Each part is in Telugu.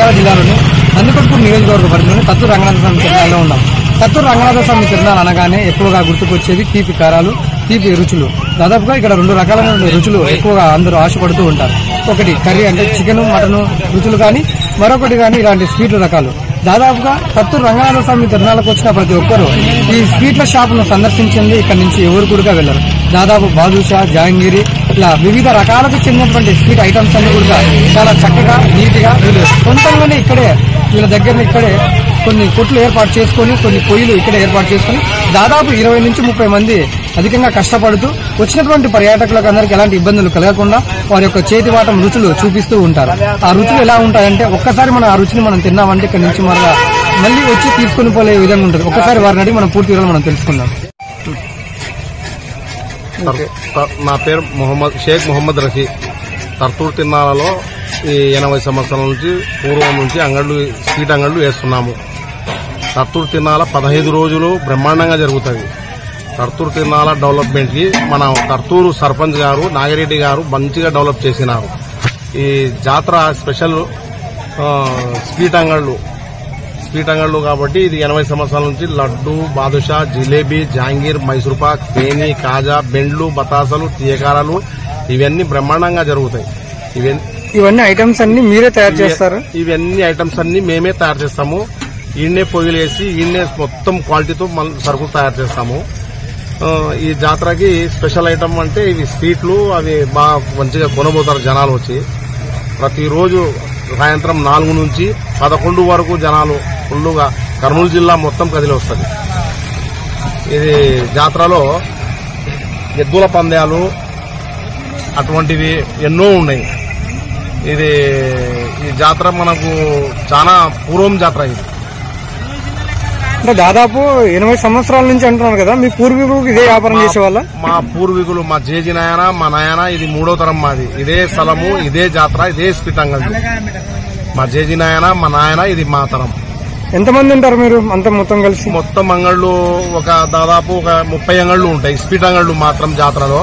నంద్యాల జిల్లాలోని నందికొట్కూరు నియోజకవర్గ పరిధిలోని కత్తూరు రంగనాథ స్వామి తిరునాళ్ళలో ఉన్నాం. కత్తూరు రంగనాథ స్వామి తిరునాళ్ళు అనగానే ఎక్కువగా గుర్తుకొచ్చేది తీపి కారాలు, తీపి రుచులు. దాదాపుగా ఇక్కడ 2 రకాలైన రుచులు ఎక్కువగా అందరూ ఆశపడుతూ ఉంటారు. ఒకటి కర్రీ అంటే చికెన్, మటన్ రుచులు కానీ, మరొకటి కానీ ఇలాంటి స్వీట్ల రకాలు. దాదాపుగా కత్తూరు రంగనాథ స్వామి తిరునాళ్ళకు వచ్చిన ప్రతి ఒక్కరూ ఈ స్వీట్ల షాపును సందర్శించింది ఇక్కడి నుంచి ఎవరు కూడా వెళ్లరు. దాదాపు బాదుషా, జాంగీరి ఇలా వివిధ రకాలకు చెందినటువంటి స్వీట్ ఐటమ్స్ అన్ని కూడా చాలా చక్కగా నీట్గా వీళ్ళు సొంతంగానే వీళ్ళ దగ్గర ఇక్కడే కొన్ని కొట్లు ఏర్పాటు చేసుకుని, కొన్ని పొయ్యిలు ఇక్కడే ఏర్పాటు చేసుకుని దాదాపు 20 నుంచి 30 మంది అధికంగా కష్టపడుతూ వచ్చినటువంటి పర్యాటకులకు అందరికీ ఎలాంటి ఇబ్బందులు కలగకుండా వారి యొక్క చేతి వాటం రుచులు చూపిస్తూ ఉంటారు. ఆ రుచులు ఎలా ఉంటాయంటే ఒక్కసారి మనం ఆ రుచిని మనం తిన్నామంటే ఇక్కడ నుంచి మళ్ళీ వచ్చి తీసుకుని పోలే విధంగా ఉంటుంది. ఒక్కసారి వారిని అడిగి మనం పూర్తి వివరాలు మనం తెలుసుకుందాం. నా పేరు షేక్ మొహమ్మద్ రఫీ. తర్తూరు తిరునాళ్ళలో ఈ 80 సంవత్సరాల నుంచి పూర్వం నుంచి స్వీట్ అంగళ్ళు వేస్తున్నాము. తర్తూరు తిరునాళ్ళ 15 రోజులు బ్రహ్మాండంగా జరుగుతుంది. తర్తూరు తిరునాళ్ళ డెవలప్మెంట్ కి మన తర్తూరు సర్పంచ్ గారు నాగిరెడ్డి గారు మంచిగా డెవలప్ చేసినారు. ఈ జాతర స్పెషల్ స్వీట్ అంగళ్ళు కాబట్టి ఇది 80 సంవత్సరాల నుంచి లడ్డు, బాదుషా, జిలేబీ, జాంగీర్, మైసూర్పాక్, తేని, కాజా, బెండ్లు, బతాసలు, తీయకారాలు ఇవన్నీ బ్రహ్మాండంగా జరుగుతాయి. ఇవన్నీ ఐటమ్స్ అన్ని మీరే తయారు చేస్తారు? ఇవన్నీ ఐటమ్స్ అన్ని మేమే తయారు చేస్తాము. ఈయన్నే పొయ్యిలు వేసి ఈయన్నే మొత్తం క్వాలిటీతో సరుకులు తయారు చేస్తాము. ఈ జాతరకి స్పెషల్ ఐటమ్ అంటే ఇవి స్వీట్లు. అవి బాగా మంచిగా కొనబోతారు జనాలు వచ్చి. ప్రతిరోజు సాయంత్రం 4 నుంచి 11 వరకు జనాలు ఫుల్లుగా కర్నూలు జిల్లా మొత్తం కదిలి వస్తుంది. ఇది జాతరలో ఎద్దుల పందాలు అటువంటివి ఎన్నో ఉన్నాయి. ఈ జాతర మనకు చాలా పూర్వం జాతర. ఇది అంటే దాదాపు 80 సంవత్సరాల నుంచి అంటున్నారు కదా. మీ పూర్వీకులు ఇదే వ్యాపారం చేసేవాళ్ళ? మా పూర్వీకులు, మా జేజీ నాయన, మా నాయన, ఇది 3వ తరం మాది. ఇదే స్థలము, ఇదే జాతర, ఇదే స్వీట్ అంగళ్ళు. మా జేజీ నాయన, మా నాయన, ఇది మా తరం. ఎంతమంది ఉంటారు మీరు అంతా మొత్తం కలిసి? మొత్తం అంగళ్ళు దాదాపు 30 అంగళ్ళు ఉంటాయి. స్వీట్ అంగళ్ళు మాత్రం జాతరలో.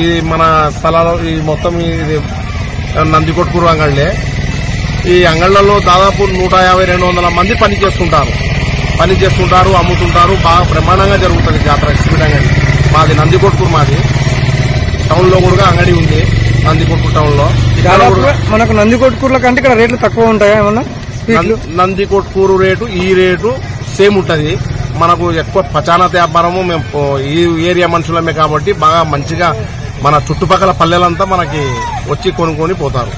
ఈ మన స్థలాల్లో ఈ మొత్తం ఇది నందికొట్కూరు అంగళ్ళే. ఈ అంగళ్లలో దాదాపు 150-200 మంది పనిచేస్తుంటారు, అమ్ముతుంటారు. బాగా బ్రహ్మాండంగా జరుగుతుంది జాతర స్వీట్ అంగడి. మాది నందికొట్కూరు. మాది టౌన్ లో కూడా అంగడి ఉంది, నందికొట్కూరు టౌన్ లో. మనకు నందికొట్కూరుల కంటే ఇక్కడ రేట్లు తక్కువ ఉంటాయా ఏమన్నా? నందికొట్కూరు రేటు ఈ రేటు సేమ్ ఉంటది. మనకు ఎక్కువ పచానత వ్యాపారము మేము ఈ ఏరియా మనుషులమే కాబట్టి బాగా మంచిగా మన చుట్టుపక్కల పల్లెలంతా మనకి వచ్చి కొనుక్కొని పోతారు.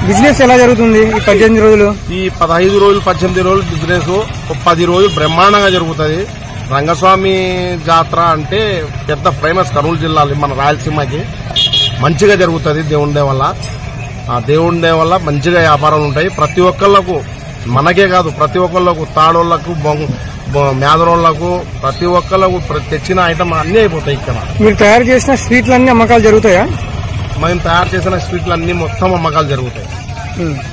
బిజినెస్ ఎలా జరుగుతుంది ఈ 18 రోజులు? ఈ 15 రోజులు 18 రోజులు బిజినెస్ 10 రోజులు బ్రహ్మాండంగా జరుగుతుంది. రంగస్వామి జాతర అంటే పెద్ద ఫేమస్ కర్నూలు జిల్లాలో, మన రాయలసీమకి మంచిగా జరుగుతుంది. దేవుని దయ వల్ల, ఆ దేవుని దయ వల్ల మంచిగా వ్యాపారాలు ఉంటాయి. ప్రతి ఒక్కళ్లకు, మనకే కాదు ప్రతి ఒక్కళ్లకు, తాడోళ్లకు, మేదరోళ్లకు, ప్రతి ఒక్కళ్లకు తెచ్చిన ఐటమ్ అన్ని అయిపోతాయి. ఇక్కడ మీరు తయారు చేసిన స్వీట్లన్నీ అమ్మకాలు జరుగుతాయా? మేము తయారు చేసిన స్వీట్లన్నీ మొత్తం అమ్మకాలు జరుగుతాయి.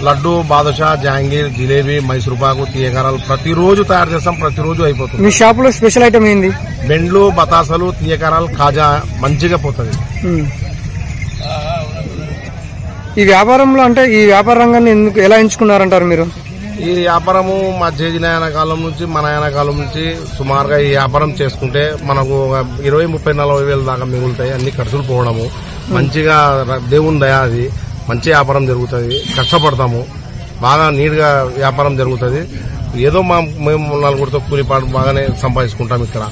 లడ్డు, బాదుషా, జాంగీర్, జిలేబీ, మైసూర్పాకు, తీయకారాలు ప్రతిరోజు తయారు చేస్తాం, ప్రతిరోజు అయిపోతుంది. మీ షాప్ లో స్పెషల్ ఐటమ్ ఏంది? బెండ్లు, బతాసలు, తీయకారాలు, కాజా మంచిగా పోతుంది. ఈ వ్యాపారంలో అంటే ఈ వ్యాపార రంగాన్ని ఎలా ఎంచుకున్నారంటారు మీరు? ఈ వ్యాపారము మా జేజీ నాయన కాలం నుంచి, మా నాయన కాలం నుంచి సుమారుగా ఈ వ్యాపారం చేసుకుంటే మనకు 20-30-40 వేల దాకా మిగులుతాయి. అన్ని ఖర్చులు పోవడము, మంచిగా దేవుని దయ, అది మంచి వ్యాపారం జరుగుతుంది. కష్టపడతాము, బాగా నీట్ గా వ్యాపారం జరుగుతుంది. ఏదో మేము 4 కూలిపాటు బాగానే సంపాదించుకుంటాం ఇక్కడ.